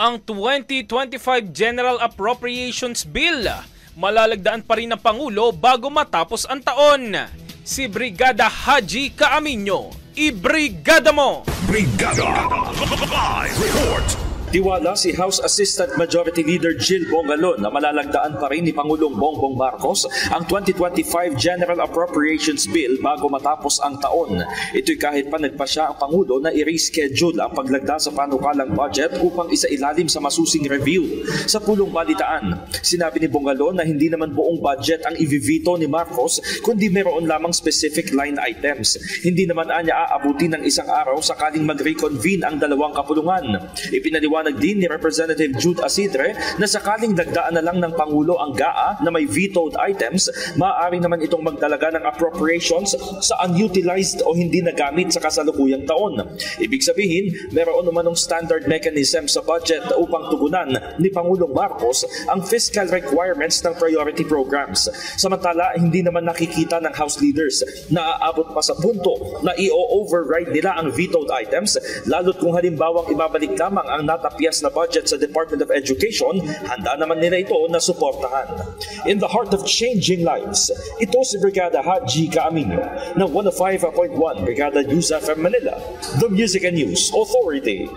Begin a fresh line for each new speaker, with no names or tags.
ang 2025 General Appropriations Bill. Malalagdaan pa rin ng Pangulo bago matapos ang taon. Si Brigada Haji Caaminyo, ibrigada mo!
Brigada Live Report.
Tiwala si House Assistant Majority Leader Jill Bongalon na malalagdaan pa rin ni Pangulong Bongbong Marcos ang 2025 General Appropriations Bill bago matapos ang taon. Ito'y kahit pa nagpasya ang Pangulo na i-reschedule ang paglagda sa panukalang budget upang isailalim sa masusing review. Sa pulong balitaan, sinabi ni Bongalon na hindi naman buong budget ang i-veto ni Marcos kundi meron lamang specific line items. Hindi naman anya aabuti ng isang araw sakaling mag-reconvene ang dalawang kapulungan. Ipinaliwanag din ni Representative Jude Asidre na sakaling dagdaan na lang ng Pangulo ang GAA na may vetoed items, maaari naman itong magdalaga ng appropriations sa unutilized o hindi nagamit sa kasalukuyang taon. Ibig sabihin, meron namanong standard mechanism sa budget upang tugunan ni Pangulong Marcos ang fiscal requirements ng priority programs. Samantala, hindi naman nakikita ng House leaders na aabot pa sa punto na i-override nila ang vetoed items, lalo't kung halimbawang ibabalik lamang ang natapyas na budget sa Department of Education, handa naman nila ito na suportahan. In the heart of changing lives, ito si Brigada Haji Caaminyo ng 105.1 Brigada News FM Manila, the Music and News Authority.